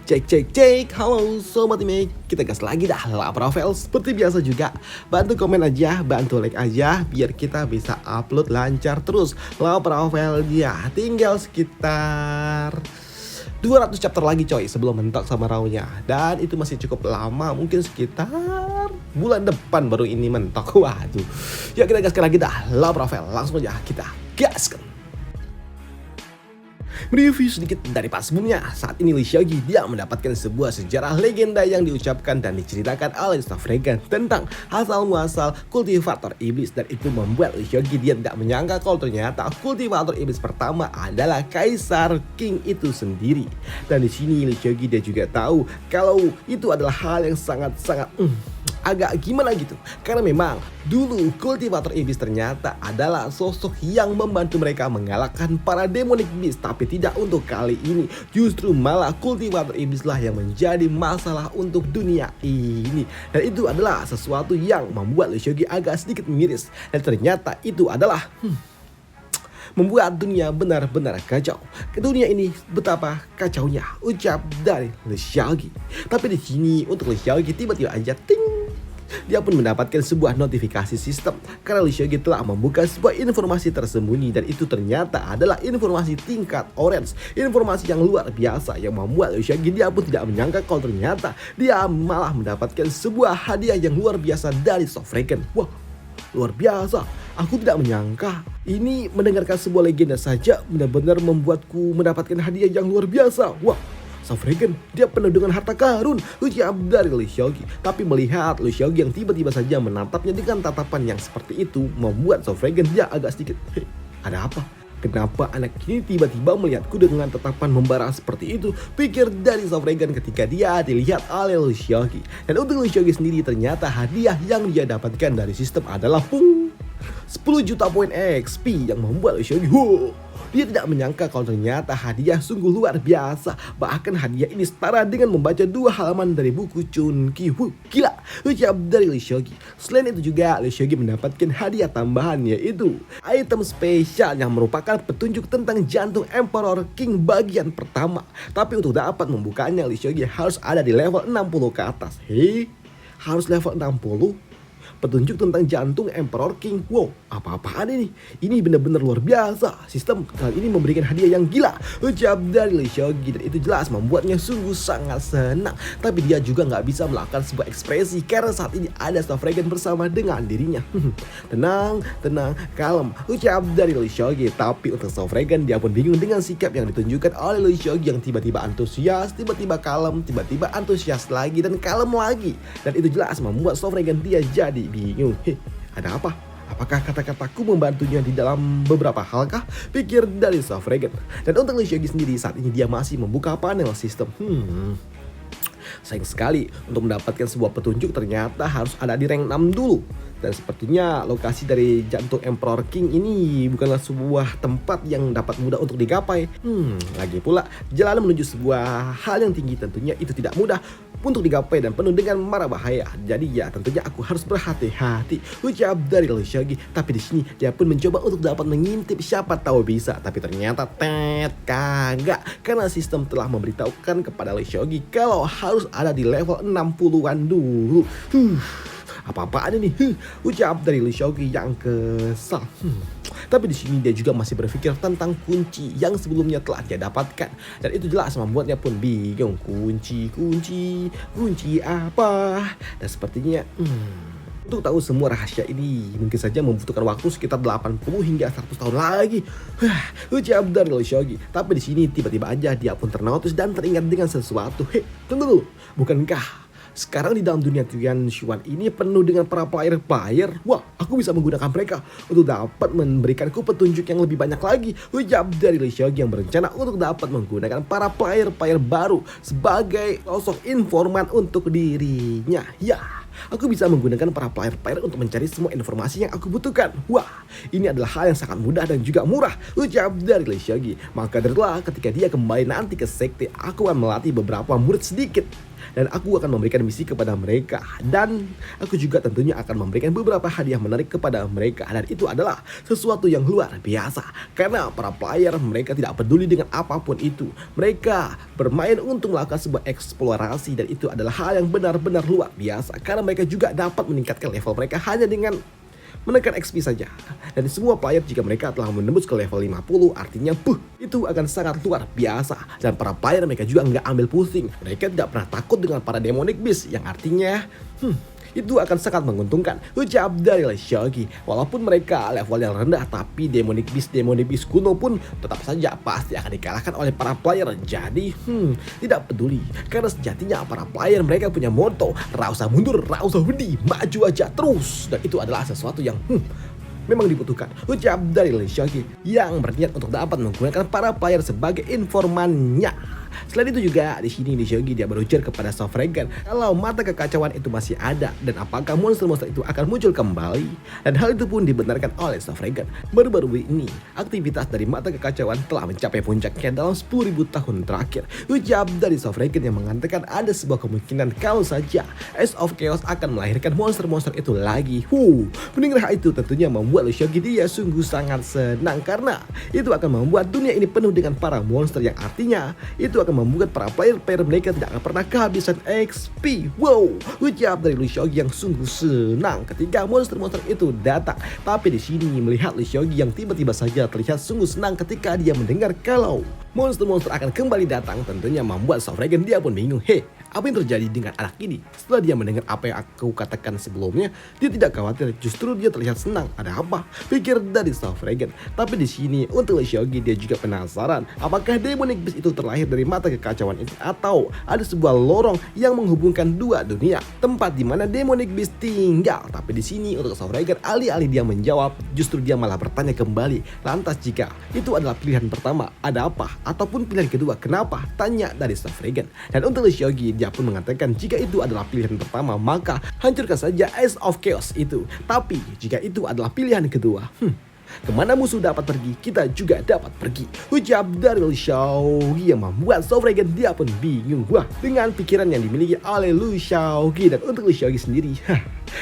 Cek cek cek, halo sobat Image, kita gas lagi dah lah Profil. Seperti biasa juga, bantu komen aja, bantu like aja, biar kita bisa upload lancar terus. Lah Profil dia tinggal sekitar 200 chapter lagi coy sebelum mentok sama Raunya. Dan itu masih cukup lama, mungkin sekitar bulan depan baru ini mentok. Waduh, ya kita gaskan lagi dah lah Profil. Langsung aja kita gaskan. Mereview sedikit dari pas sebelumnya. Saat ini Lee Xiaoqi dia mendapatkan sebuah sejarah legenda yang diucapkan dan diceritakan oleh Snapdragon tentang asal muasal kultivator iblis, dan itu membuat Lee Xiaoqi dia tidak menyangka kalau ternyata kultivator iblis pertama adalah Kaisar King itu sendiri. Dan di sini Lee Xiaoqi dia juga tahu kalau itu adalah hal yang sangat-sangat agak gimana gitu, karena memang dulu kultivator iblis ternyata adalah sosok yang membantu mereka mengalahkan para demonic beast. Tapi tidak untuk kali ini, justru malah kultivator iblis lah yang menjadi masalah untuk dunia ini. Dan itu adalah sesuatu yang membuat Lee Xiaoqi agak sedikit miris. Dan ternyata itu adalah membuat dunia benar-benar kacau. Ke dunia ini betapa kacaunya, ucap dari Lee Xiaoqi. Tapi di sini untuk Lee Xiaoqi tiba-tiba aja ting, dia pun mendapatkan sebuah notifikasi sistem karena Lee Xiaoqi telah membuka sebuah informasi tersembunyi, dan itu ternyata adalah informasi tingkat orange, informasi yang luar biasa yang membuat Lee Xiaoqi dia pun tidak menyangka kalau ternyata dia malah mendapatkan sebuah hadiah yang luar biasa dari Snapdragon. Wah, luar biasa. Aku tidak menyangka ini, mendengarkan sebuah legenda saja benar-benar membuatku mendapatkan hadiah yang luar biasa. Wah, Snapdragon dia penuh dengan harta karun, ucap dari Lee Xiaoqi. Tapi melihat Lee Xiaoqi yang tiba-tiba saja menatapnya dengan tatapan yang seperti itu, membuat Snapdragon dia agak sedikit, ada apa? Kenapa anak ini tiba-tiba melihatku dengan tatapan membara seperti itu? Pikir dari Snapdragon ketika dia dilihat oleh Lee Xiaoqi. Dan untuk Lee Xiaoqi sendiri, ternyata hadiah yang dia dapatkan dari sistem adalah 10 juta poin XP yang membuat Lee Xiaoqi dia tidak menyangka kalau ternyata hadiah sungguh luar biasa. Bahkan hadiah ini setara dengan membaca 2 halaman dari buku Chunki. Gila, ucap dari Lee Xiaoqi. Selain itu juga Lee Xiaoqi mendapatkan hadiah tambahan, yaitu item spesial yang merupakan petunjuk tentang jantung Emperor King bagian pertama. Tapi untuk dapat membukanya Lee Xiaoqi harus ada di level 60 ke atas. Harus level 60? Petunjuk tentang jantung Emperor King. Wow, apa-apaan ini? Ini benar-benar luar biasa. Sistem kali ini memberikan hadiah yang gila, ucap dari Lee Xiaoqi. Dan itu jelas membuatnya sungguh sangat senang. Tapi dia juga nggak bisa melakukan sebuah ekspresi karena saat ini ada Snapdragon bersama dengan dirinya. Tenang, kalem, ucap dari Lee Xiaoqi. Tapi untuk Snapdragon dia pun bingung dengan sikap yang ditunjukkan oleh Lee Xiaoqi yang tiba-tiba antusias, tiba-tiba kalem, tiba-tiba antusias lagi dan kalem lagi. Dan itu jelas membuat Snapdragon dia jadi bingung. Ada apa? Apakah kata-kataku membantunya di dalam beberapa hal kah? Pikir dari Snapdragon. Dan untuk Lee Xiaoqi sendiri saat ini dia masih membuka panel sistem. Sayang sekali, untuk mendapatkan sebuah petunjuk ternyata harus ada di rank 6 dulu. Dan sepertinya lokasi dari jantung Emperor King ini bukanlah sebuah tempat yang dapat mudah untuk digapai. Lagi pula jalan menuju sebuah hal yang tinggi tentunya itu tidak mudah untuk digapai dan penuh dengan mara bahaya. Jadi ya tentunya aku harus berhati-hati, ucap dari Lee Xiaoqi. Tapi di sini dia pun mencoba untuk dapat mengintip, siapa tahu bisa. Tapi ternyata kagak, karena sistem telah memberitahukan kepada Lee Xiaoqi kalau harus ada di level 60-an dulu. Apa-apaan ini? Ucap dari Lee Xiaoqi yang kesal. Tapi di sini dia juga masih berpikir tentang kunci yang sebelumnya telah dia dapatkan, dan itu jelas membuatnya pun bingung. Kunci apa? Dan sepertinya untuk tahu semua rahasia ini mungkin saja membutuhkan waktu sekitar 80 hingga 100 tahun lagi. Ucap dari Lee Xiaoqi. Tapi di sini tiba-tiba aja dia pun ternotis dan teringat dengan sesuatu. Tunggu dulu, bukankah sekarang di dalam dunia Tian Xuan ini penuh dengan para player? Wah, aku bisa menggunakan mereka untuk dapat memberikanku petunjuk yang lebih banyak lagi. Ucap dari Lee Xiaoqi yang berencana untuk dapat menggunakan para player baru sebagai sosok informan untuk dirinya. Ya, aku bisa menggunakan para player untuk mencari semua informasi yang aku butuhkan. Wah, ini adalah hal yang sangat mudah dan juga murah, ucap dari Lee Xiaoqi. Maka darilah ketika dia kembali nanti ke sekte, aku akan melatih beberapa murid sedikit Dan aku akan memberikan misi kepada mereka. Dan aku juga tentunya akan memberikan beberapa hadiah menarik kepada mereka. Dan itu adalah sesuatu yang luar biasa. Karena para player mereka tidak peduli dengan apapun itu. Mereka bermain untuk melakukan sebuah eksplorasi. Dan itu adalah hal yang benar-benar luar biasa. Karena mereka juga dapat meningkatkan level mereka hanya dengan menekan XP saja. Dan semua player jika mereka telah menembus ke level 50 artinya itu akan sangat luar biasa. Dan para player mereka juga nggak ambil pusing. Mereka tidak pernah takut dengan para demonic beast yang artinya itu akan sangat menguntungkan. Ucap dari Shogi. Walaupun mereka level yang rendah, tapi demonic beast kuno pun tetap saja pasti akan dikalahkan oleh para player. Jadi tidak peduli. Karena sejatinya para player mereka punya motto, "Ra usah mundur, ra usah wedi, maju aja terus." Dan itu adalah sesuatu yang memang dibutuhkan. Ucap dari Shogi yang berniat untuk dapat menggunakan para player sebagai informannya. Selain itu juga di sini Shogi dia berujar kepada Sofregan kalau mata kekacauan itu masih ada dan apakah monster-monster itu akan muncul kembali. Dan hal itu pun dibenarkan oleh Sofregan. Baru-baru ini aktivitas dari mata kekacauan telah mencapai puncaknya dalam 10.000 tahun terakhir. Ucap dari Sofregan yang mengatakan ada sebuah kemungkinan kalau saja Ace of Chaos akan melahirkan monster-monster itu lagi. Mendengar hal itu tentunya membuat Shogi dia sungguh sangat senang karena itu akan membuat dunia ini penuh dengan para monster yang artinya itu akan membuat para player mereka tidak akan pernah kehabisan XP. Ucap dari Shogi yang sungguh senang ketika monster-monster itu datang. Tapi di sini melihat Shogi yang tiba-tiba saja terlihat sungguh senang ketika dia mendengar kalau monster-monster akan kembali datang, tentunya membuat Sofregan dia pun bingung. Apa yang terjadi dengan anak ini? Setelah dia mendengar apa yang aku katakan sebelumnya, dia tidak khawatir, justru dia terlihat senang. Ada apa? Pikir dari Sofregan. Tapi di sini untuk Shogi dia juga penasaran, apakah demonic beast itu terlahir dari mata kekacauan itu atau ada sebuah lorong yang menghubungkan dua dunia, tempat di mana demonic beast tinggal. Tapi di sini untuk Sofregan alih-alih dia menjawab, justru dia malah bertanya kembali, lantas jika itu adalah pilihan pertama, ada apa? Ataupun pilihan kedua, kenapa? Tanya dari Sofregan. Dan untuk Shogi dia pun mengatakan jika itu adalah pilihan pertama maka hancurkan saja Ace of Chaos itu. Tapi jika itu adalah pilihan kedua, kemana musuh dapat pergi, kita juga dapat pergi. Ucap dari Shogi yang membuat Sofregan dia pun bingung dengan pikiran yang dimiliki oleh Shogi. Dan untuk Shogi sendiri,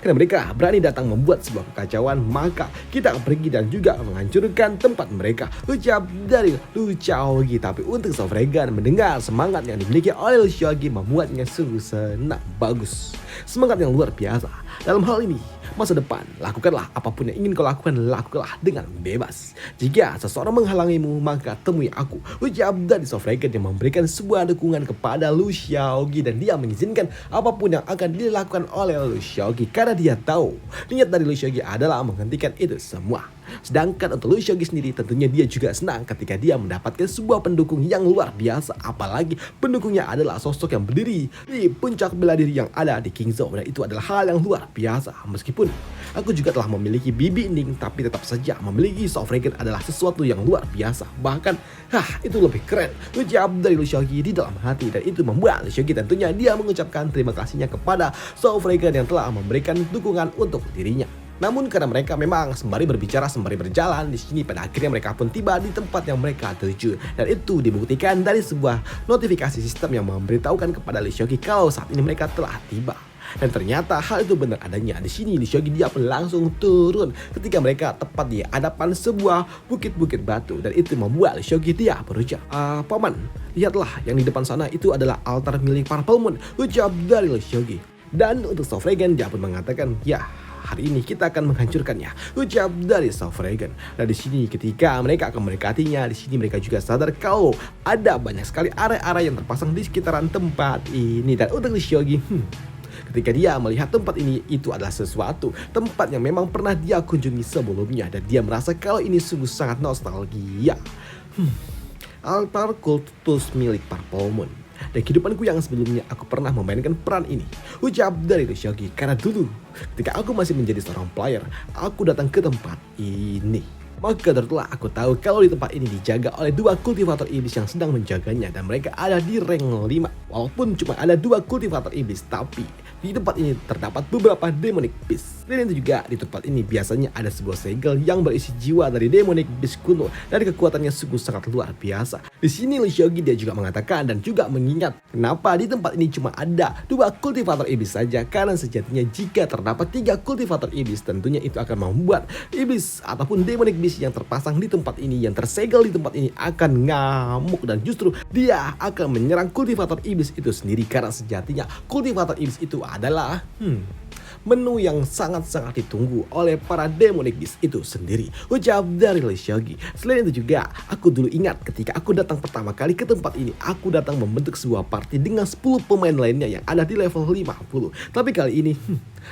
karena mereka berani datang membuat sebuah kekacauan, maka kita akan pergi dan juga menghancurkan tempat mereka. Ucap dari Shogi. Tapi untuk Sofregan mendengar semangat yang dimiliki oleh Shogi membuatnya sungguh senang. Bagus, semangat yang luar biasa. Dalam hal ini masa depan, lakukanlah apapun yang ingin kau lakukan, lakukanlah dengan bebas. Jika seseorang menghalangimu, maka temui aku. Ucap dari Sofregan yang memberikan sebuah dukungan kepada Shogi dan dia mengizinkan apapun yang akan dilakukan oleh Shogi karena dia tahu niat dari Shogi adalah menghentikan itu semua. Sedangkan untuk Shogi sendiri tentunya dia juga senang ketika dia mendapatkan sebuah pendukung yang luar biasa, apalagi pendukungnya adalah sosok yang berdiri di puncak bela diri yang ada di Kingzone. Dan itu adalah hal yang luar biasa. Meskipun aku juga telah memiliki Bibi Inding, tapi tetap saja memiliki Sofregan adalah sesuatu yang luar biasa. Bahkan itu lebih keren. Ucap dari Shogi di dalam hati. Dan itu membuat Shogi tentunya dia mengucapkan terima kasihnya kepada Sofregan yang telah memberikan dukungan untuk dirinya. Namun karena mereka memang sembari berbicara sembari berjalan, di sini pada akhirnya mereka pun tiba di tempat yang mereka tuju. Dan itu dibuktikan dari sebuah notifikasi sistem yang memberitahukan kepada Shogi kalau saat ini mereka telah tiba. Dan ternyata hal itu benar adanya. Di sini Shogi dia pun langsung turun ketika mereka tepat di hadapan sebuah bukit-bukit batu. Dan itu membuat Shogi dia berucap, "Paman, lihatlah yang di depan sana itu adalah altar milik Purple Moon." Ucap dari Shogi. Dan untuk Sofregan dia pun mengatakan, "Ya, hari ini kita akan menghancurkannya." Ucap dari Sofregan. Dan di sini ketika mereka akan mendekatinya, di sini mereka juga sadar kalau ada banyak sekali area-area yang terpasang di sekitaran tempat ini. Dan untuk Shogi, ketika dia melihat tempat ini, itu adalah sesuatu tempat yang memang pernah dia kunjungi sebelumnya. Dan dia merasa kalau ini sungguh sangat nostalgia. Altar kultus milik Purple Moon. Dan kehidupanku yang sebelumnya aku pernah memainkan peran ini. Ucap dari Shogi. Karena dulu ketika aku masih menjadi seorang player, aku datang ke tempat ini. Maka tertulah aku tahu kalau di tempat ini dijaga oleh dua kultivator iblis yang sedang menjaganya. Dan mereka ada di rank 5. Walaupun cuma ada dua kultivator iblis, tapi Di tempat ini terdapat beberapa demonic beast. Selain itu juga di tempat ini biasanya ada sebuah segel yang berisi jiwa dari demonic beast kuno dan kekuatannya sungguh sangat luar biasa. Di sini Lee Seogi dia juga mengatakan dan juga mengingat kenapa di tempat ini cuma ada 2 kultivator iblis saja, karena sejatinya jika terdapat 3 kultivator iblis tentunya itu akan membuat iblis ataupun demonic beast yang terpasang di tempat ini, yang tersegel di tempat ini akan ngamuk dan justru dia akan menyerang kultivator iblis itu sendiri, karena sejatinya kultivator iblis itu adalah menu yang sangat-sangat ditunggu oleh para demonic beast itu sendiri. Ucap dari Lee Seogi. Selain itu juga, aku dulu ingat ketika aku datang pertama kali ke tempat ini, aku datang membentuk sebuah party dengan 10 pemain lainnya yang ada di level 50. Tapi kali ini,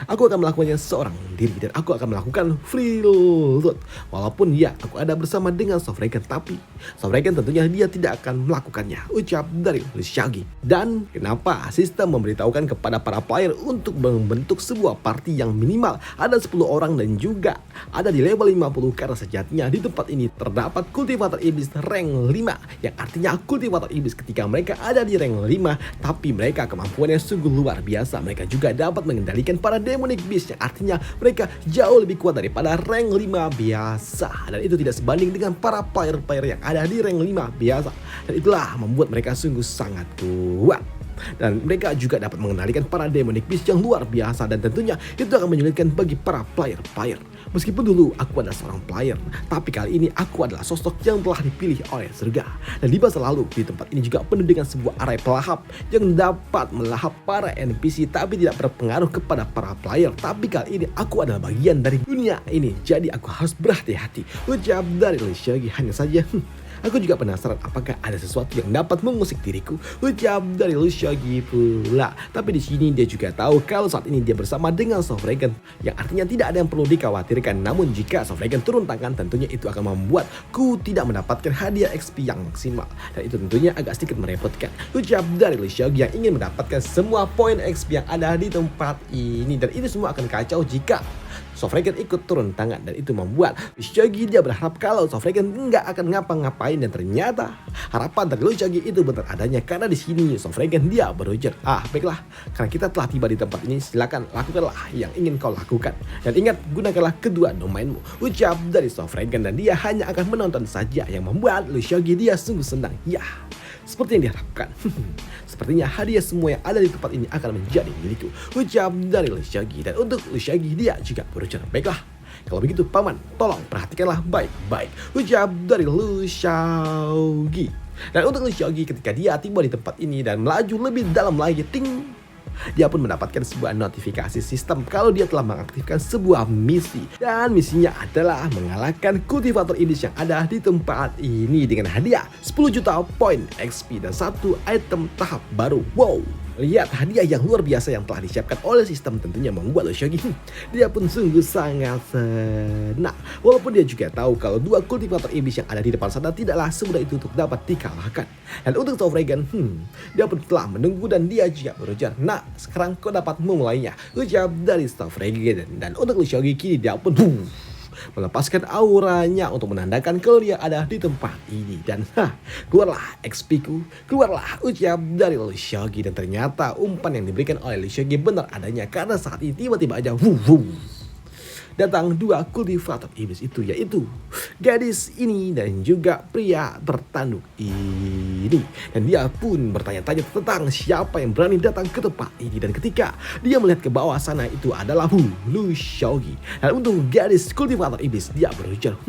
aku akan melakukannya seorang diri dan aku akan melakukan free loot. Walaupun ya, aku ada bersama dengan Sofragan, tapi Sofragan tentunya dia tidak akan melakukannya. Ucap dari Lee Seogi. Dan kenapa sistem memberitahukan kepada para player untuk membentuk sebuah party yang minimal ada 10 orang dan juga ada di level 50, karena sejatinya di tempat ini terdapat kultivator iblis rank 5, yang artinya kultivator iblis ketika mereka ada di rank 5 tapi mereka kemampuannya sungguh luar biasa. Mereka juga dapat mengendalikan para demonic beast yang artinya mereka jauh lebih kuat daripada rank 5 biasa, dan itu tidak sebanding dengan para player-player yang ada di rank 5 biasa, dan itulah membuat mereka sungguh sangat kuat. Dan mereka juga dapat mengendalikan para demonic beast yang luar biasa, dan tentunya itu akan menyulitkan bagi para player. Meskipun dulu aku adalah seorang player, tapi kali ini aku adalah sosok yang telah dipilih oleh surga. Dan di masa lalu di tempat ini juga penuh dengan sebuah arai pelahap yang dapat melahap para NPC tapi tidak berpengaruh kepada para player. Tapi kali ini aku adalah bagian dari dunia ini, jadi aku harus berhati-hati. Ucap dari Lee Seogi. Hanya saja aku juga penasaran apakah ada sesuatu yang dapat mengusik diriku. Ucap dari Lee Seogi pula. Tapi di sini dia juga tahu kalau saat ini dia bersama dengan Sofragan, yang artinya tidak ada yang perlu dikhawatirkan. Namun jika Sofragan turun tangan, tentunya itu akan membuatku tidak mendapatkan hadiah XP yang maksimal, dan itu tentunya agak sedikit merepotkan. Ucap dari Lee Seogi yang ingin mendapatkan semua poin XP yang ada di tempat ini, dan itu semua akan kacau jika Sofragan ikut turun tangan, dan itu membuat Lee Seogi dia berharap kalau Sofragan nggak akan ngapa-ngapain, dan ternyata harapan dari Lee Seogi itu benar adanya, karena di sini Sofragan dia berujar, baiklah, karena kita telah tiba di tempat ini, silakan lakukanlah yang ingin kau lakukan, dan ingat gunakanlah kedua domainmu. Ucap dari Sofragan, dan dia hanya akan menonton saja, yang membuat Lee Seogi dia sungguh senang. Ya, seperti yang diharapkan. Sepertinya hadiah semua yang ada di tempat ini akan menjadi milikku. Ucap dari Lee Seogi. Dan untuk Lee Seogi dia juga berujar, baiklah, kalau begitu paman, tolong perhatikanlah baik-baik. Ucap dari Lee Seogi. Dan untuk Lee Seogi ketika dia tiba di tempat ini dan melaju lebih dalam lagi, dia pun mendapatkan sebuah notifikasi sistem kalau dia telah mengaktifkan sebuah misi, dan misinya adalah mengalahkan kultivator iblis yang ada di tempat ini dengan hadiah 10 juta poin XP dan 1 item tahap baru. Wow, lihat hadiah yang luar biasa yang telah disiapkan oleh sistem tentunya membuat Lee Seogi dia pun sungguh sangat senang. Walaupun dia juga tahu kalau 2 kultivator iblis yang ada di depan sana tidaklah semudah itu untuk dapat dikalahkan. Dan untuk Sofragan, dia pun telah menunggu dan dia juga berujar, nah sekarang kau dapat memulainya. Ucap dari Sofragan. Dan untuk Lee Seogi kini dia pun melepaskan auranya untuk menandakan kalau dia ada di tempat ini, dan keluarlah XP ku, keluarlah. Ucap dari Lee Seogi. Dan ternyata umpan yang diberikan oleh Lee Seogi benar adanya, karena saat ini tiba-tiba aja datang 2 kultivator iblis itu, yaitu gadis ini dan juga pria bertanduk ini. Dan dia pun bertanya-tanya tentang siapa yang berani datang ke tempat ini, dan ketika dia melihat ke bawah sana itu adalah Lee Seogi. Dan untuk gadis kultivator iblis dia berujar,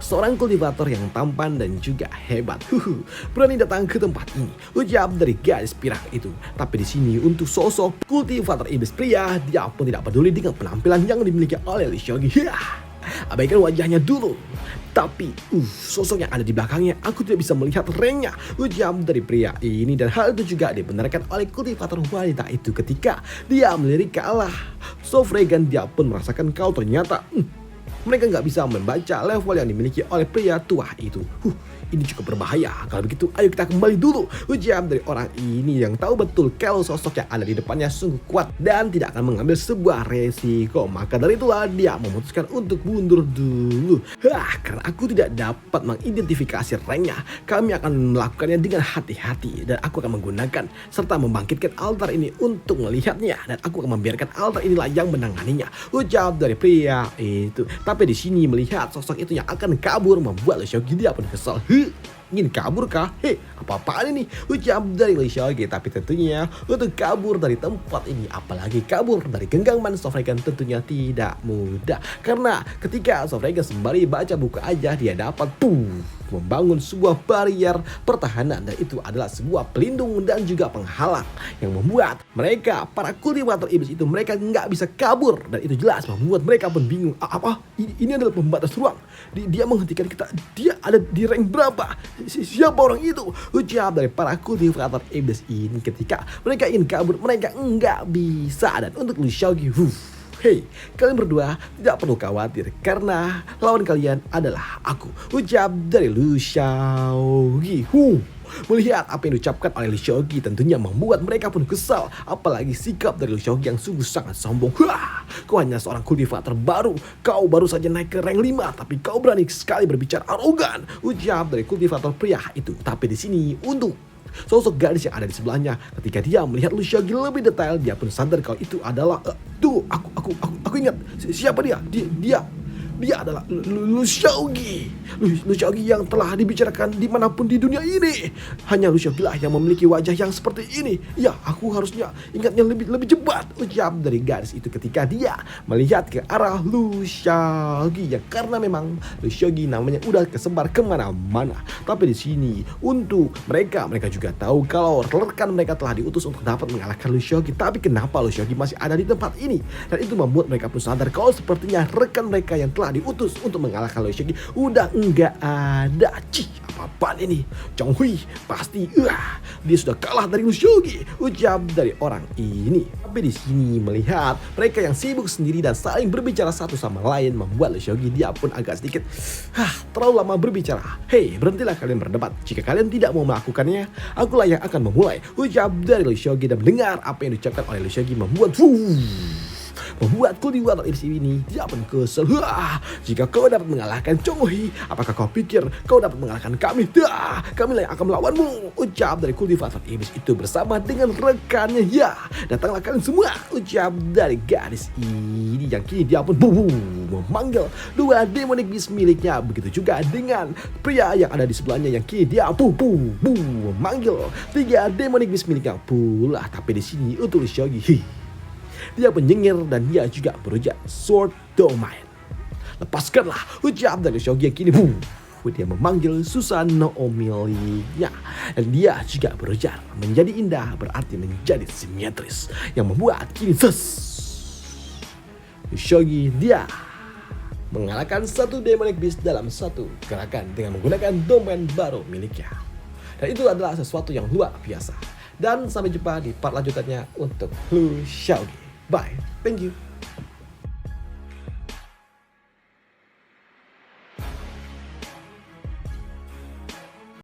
seorang kultivator yang tampan dan juga hebat, berani datang ke tempat ini. Ucap dari gadis pirang itu. Tapi di sini untuk sosok kultivator iblis pria, dia pun tidak peduli dengan penampilan yang dimiliki oleh Lee Seogi. Abaikan wajahnya dulu. Tapi sosok yang ada di belakangnya aku tidak bisa melihat ranknya. Ucap dari pria ini, dan hal itu juga dibenarkan oleh kultivator wanita itu ketika dia melirik ke arah Sofragan. Dia pun merasakan kalau ternyata mereka nggak bisa membaca level yang dimiliki oleh pria tua itu. Ini cukup berbahaya. Kalau begitu, ayo kita kembali dulu. Ujar dari orang ini yang tahu betul kalau sosok yang ada di depannya sungguh kuat dan tidak akan mengambil sebuah resiko. Maka dari itulah dia memutuskan untuk mundur dulu. Karena aku tidak dapat mengidentifikasi ranknya, kami akan melakukannya dengan hati-hati dan aku akan menggunakan serta membangkitkan altar ini untuk melihatnya dan aku akan membiarkan altar inilah yang menanganinya. Ujar dari pria itu. Tapi di sini melihat sosok itu yang akan kabur membuat Lee Seok-gi dia pun kesal. Ingin kabur kah? Apa-apaan ini? Ucap dari Lee Seok-gi. Tapi tentunya untuk kabur dari tempat ini, apalagi kabur dari genggaman Sofragan tentunya tidak mudah. Karena ketika Sofragan sembari baca buku aja, dia dapat membangun sebuah barrier pertahanan, dan itu adalah sebuah pelindung dan juga penghalang yang membuat mereka, para kultivator iblis itu, mereka nggak bisa kabur, dan itu jelas membuat mereka pun bingung. Ini adalah pembatas ruang. Dia menghentikan kita. Dia ada di rank berapa? Siapa orang itu? Ucap dari para kultivator iblis ini. Ketika mereka ingin kabur, mereka nggak bisa. Dan untuk Lee Seok-gi, kalian berdua tidak perlu khawatir karena lawan kalian adalah aku. Ucap dari Lee Seok-gi. Melihat apa yang diucapkan oleh Lee Seok-gi tentunya membuat mereka pun kesal. Apalagi sikap dari Lee Seok-gi yang sungguh sangat sombong. Kau hanya seorang kultivator baru. Kau baru saja naik ke rank 5, tapi kau berani sekali berbicara arogan. Ucap dari kultivator pria itu. Tapi di sini untuk sosok gadis yang ada di sebelahnya, ketika dia melihat Lee Seok-gi lebih detail, dia pun sadar kalau itu adalah aku ingat siapa dia. Dia adalah Lee Seok-gi. Lee Seok-gi yang telah dibicarakan dimanapun di dunia ini. Hanya Lee Seok-gi lah yang memiliki wajah yang seperti ini. Ya, aku harusnya ingatnya lebih cepat. Ucap dari gadis itu ketika dia melihat ke arah Lee Seok-gi. Ya, karena memang Lee Seok-gi namanya udah kesebar kemana-mana. Tapi di sini untuk mereka juga tahu kalau rekan mereka telah diutus untuk dapat mengalahkan Lee Seok-gi. Tapi kenapa Lee Seok-gi masih ada di tempat ini? Dan itu membuat mereka pun sadar kalau sepertinya rekan mereka yang telah diutus untuk mengalahkan Lee Seok-gi udah enggak ada. Apaan ini? Chong Hui pasti dia sudah kalah dari Lee Seok-gi. Ucap dari orang ini. Tapi di sini melihat mereka yang sibuk sendiri dan saling berbicara satu sama lain membuat Lee Seok-gi dia pun agak sedikit terlalu lama berbicara. Berhentilah kalian berdebat. Jika kalian tidak mau melakukannya, akulah yang akan memulai. Ucap dari Lee Seok-gi. Dan mendengar apa yang diucapkan oleh Lee Seok-gi membuat kultivator iblis ini dia pun kesel. Jika kau dapat mengalahkan Chong Hui, apakah kau pikir kau dapat mengalahkan kami? Kamilah yang akan melawanmu. Ucap dari kultivator iblis itu bersama dengan rekannya. Datanglah kalian semua. Ucap dari gadis ini yang kini dia pun memanggil 2 demonic beast miliknya. Begitu juga dengan pria yang ada di sebelahnya yang kini dia memanggil 3 demonic beast miliknya pula. Tapi di sini untuk Lee Seok-gi, dia menyengir dan dia juga berujar Sword Domain. Lepaskanlah. Ucap dari Lee Seok-gi yang kini dia memanggil Susanoo miliknya. Dan dia juga berujar menjadi indah berarti menjadi simetris, yang membuat kini Lee Seok-gi dia mengalahkan 1 demonic beast dalam 1 gerakan dengan menggunakan domain baru miliknya. Dan itu adalah sesuatu yang luar biasa. Dan sampai jumpa di part lanjutannya untuk Lee Seok-gi. Bye. Thank you.